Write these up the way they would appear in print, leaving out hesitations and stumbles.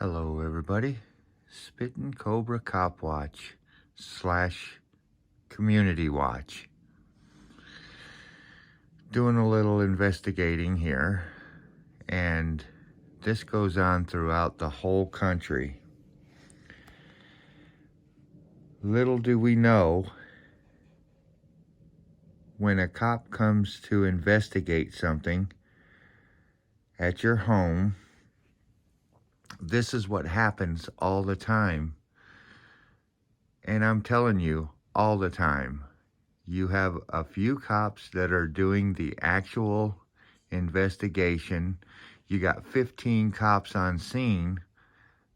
Hello everybody, Spittin' Cobra Cop Watch / Community Watch. Doing a little investigating here, and this goes on throughout the whole country. Little do we know, when a cop comes to investigate something at your home, this is what happens all the time. And I'm telling you, all the time. You have a few cops that are doing the actual investigation. You got 15 cops on scene.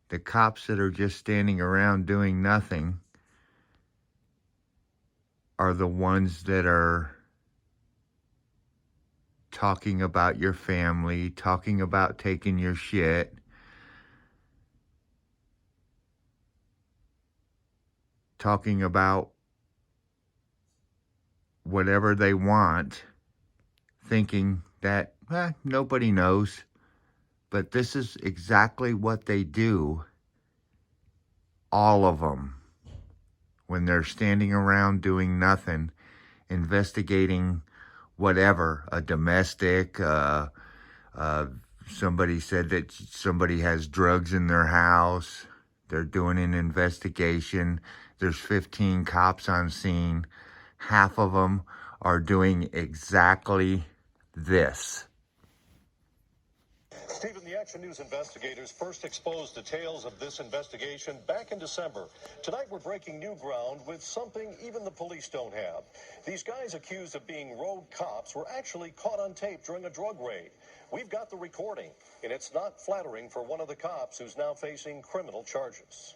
The cops that are just standing around doing nothing are the ones that are talking about your family, talking about taking your shit, talking about whatever they want, thinking that nobody knows. But this is exactly what they do, all of them, when they're standing around doing nothing, investigating whatever, a domestic, somebody said that somebody has drugs in their house, they're doing an investigation, there's 15 cops on scene, half of them are doing exactly this. Stephen, the Action News investigators first exposed details of this investigation back in December. Tonight, we're breaking new ground with something even the police don't have. These guys accused of being rogue cops were actually caught on tape during a drug raid. We've got the recording, and it's not flattering for one of the cops who's now facing criminal charges.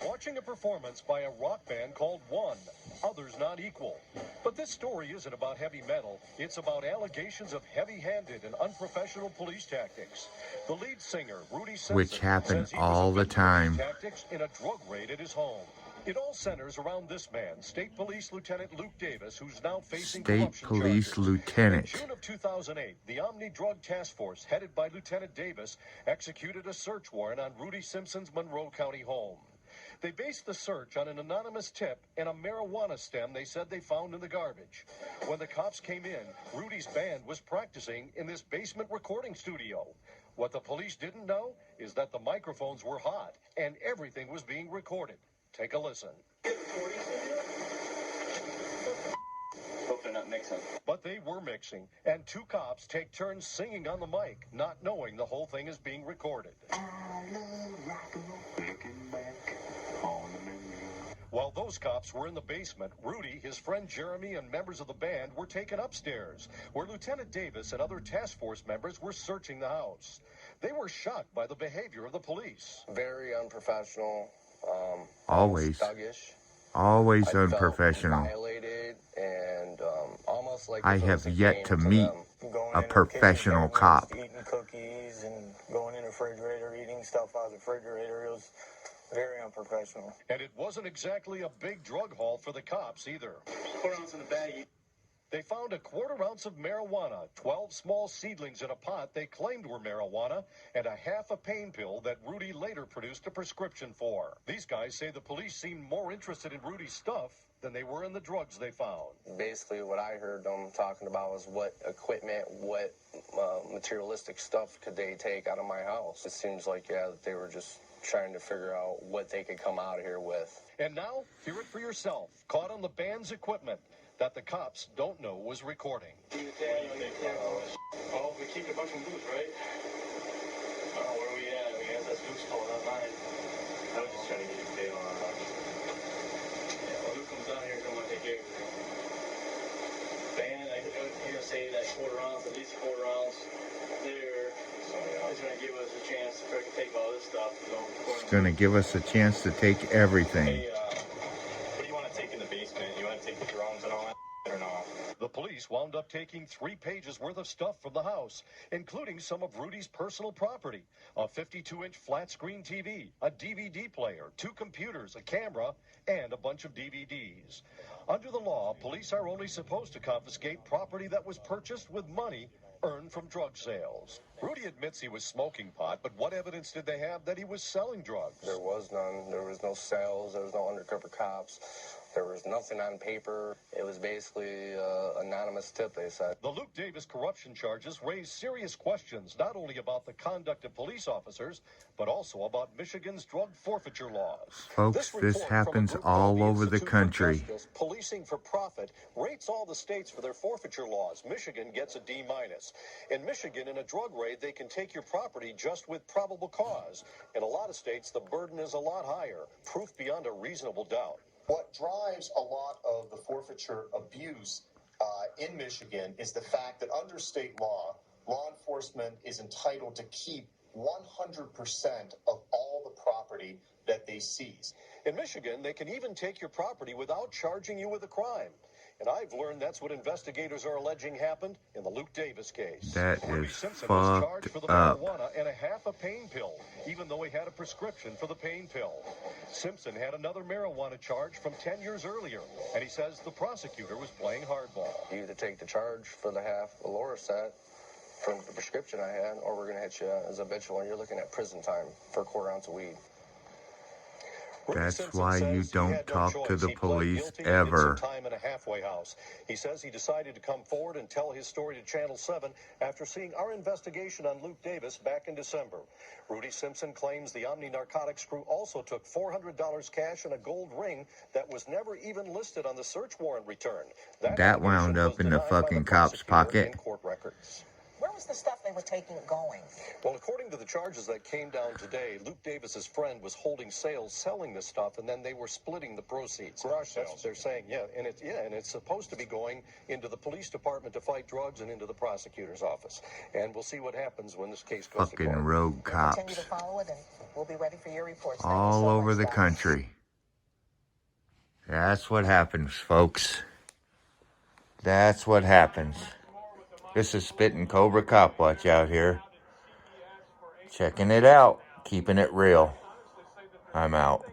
Watching a performance by a rock band called One, Others Not Equal. But this story isn't about heavy metal. It's about allegations of heavy-handed and unprofessional police tactics. The lead singer, Rudy Simpson, which happen says he all was the a victim of time. these tactics in a drug raid at his home. It all centers around this man, State Police Lieutenant Luke Davis, who's now facing corruption Police charges. Lieutenant. In June of 2008, the Omni Drug Task Force, headed by Lieutenant Davis, executed a search warrant on Rudy Simpson's Monroe County home. They based the search on an anonymous tip and a marijuana stem they said they found in the garbage. When the cops came in, Rudy's band was practicing in this basement recording studio. What the police didn't know is that the microphones were hot and everything was being recorded. Take a listen. Hope they're not mixing. But they were mixing, and two cops take turns singing on the mic, not knowing the whole thing is being recorded. I love rock and roll. Looking back on the memory. While those cops were in the basement, Rudy, his friend Jeremy, and members of the band were taken upstairs, where Lieutenant Davis and other task force members were searching the house. They were shocked by the behavior of the police. Very unprofessional. Always. Thuggish. Always I unprofessional. Felt violated and almost like I have yet to meet a professional cop. Eating cookies and going in the refrigerator, eating stuff out of the refrigerator. It was very unprofessional. And it wasn't exactly a big drug haul for the cops either. 4 ounces in a bag. They found a 1/4 ounce of marijuana, 12 small seedlings in a pot they claimed were marijuana, and a half a pain pill that Rudy later produced a prescription for. These guys say the police seemed more interested in Rudy's stuff than they were in the drugs they found. Basically, what I heard them talking about was what equipment, what materialistic stuff could they take out of my house. It seems like, that they were just trying to figure out what they could come out of here with. And now, hear it for yourself. Caught on the band's equipment that the cops don't know was recording. Oh, we keep a bunch of booze, right? Oh, where are we at? We have that Luke's calling on mine. I was just trying to get you paid on our house. Yeah, when Luke comes down here, he's going to take care of everything. Band, you're going to say that 1/4 ounce, at least 1/4 ounce there. So, he's going to give us a chance to take all this stuff. It's going to give us a chance to take everything. Hey, what do you want to take in the basement? You want to take the drones and all that or not? The police wound up taking 3 pages worth of stuff from the house, including some of Rudy's personal property, a 52-inch flat-screen TV, a DVD player, 2 computers, a camera, and a bunch of DVDs. Under the law, police are only supposed to confiscate property that was purchased with money earned from drug sales. Rudy admits he was smoking pot, but what evidence did they have that he was selling drugs? There was none. There was no sales. There was no undercover cops. There was nothing on paper. It was basically an anonymous tip, they said. The Luke Davis corruption charges raise serious questions, not only about the conduct of police officers, but also about Michigan's drug forfeiture laws. Folks, this report from a happens group called all the over the Institute for country. Justice, Policing for Profit, rates all the states for their forfeiture laws. Michigan gets a D-. In Michigan, in a drug raid, they can take your property just with probable cause. In a lot of states, the burden is a lot higher, proof beyond a reasonable doubt. What drives a lot of the forfeiture abuse in Michigan is the fact that under state law enforcement is entitled to keep 100% of all the property that they seize. In Michigan, they can even take your property without charging you with a crime. And I've learned that's what investigators are alleging happened in the Luke Davis case. That Rudy is Simpson was charged fucked for the up. marijuana and a half a pain pill, even though he had a prescription for the pain pill. Simpson had another marijuana charge from 10 years earlier, and he says the prosecutor was playing hardball. You either take the charge for the half the Laura set from the prescription I had, or we're going to hit you as habitual, and you're looking at prison time for a quarter ounce of weed. That's Simpson why you says he don't had no talk to choice. the He pled police guilty and did some ever. time in a halfway house. He says he decided to come forward and tell his story to Channel 7 after seeing our investigation on Luke Davis back in December. Rudy Simpson claims the Omni Narcotics crew also took $400 cash and a gold ring that was never even listed on the search warrant return. That wound allegation up was in the denied by fucking the cop's prosecutor pocket. in court records. Where was the stuff they were taking going? Well, according to the charges that came down today, Luke Davis's friend was holding sales, selling this stuff, and then they were splitting the proceeds. Garage That's what sales. they're saying, and it's supposed to be going into the police department to fight drugs and into the prosecutor's office. And we'll see what happens when this case goes to Fucking court. rogue We'll continue cops. to follow it, and we'll be ready for your reports. Thank you All so over much, the Doc. country. That's what happens, folks. That's what happens. This is Spittin' Cobra Cop Watch out here. Checking it out. Keeping it real. I'm out.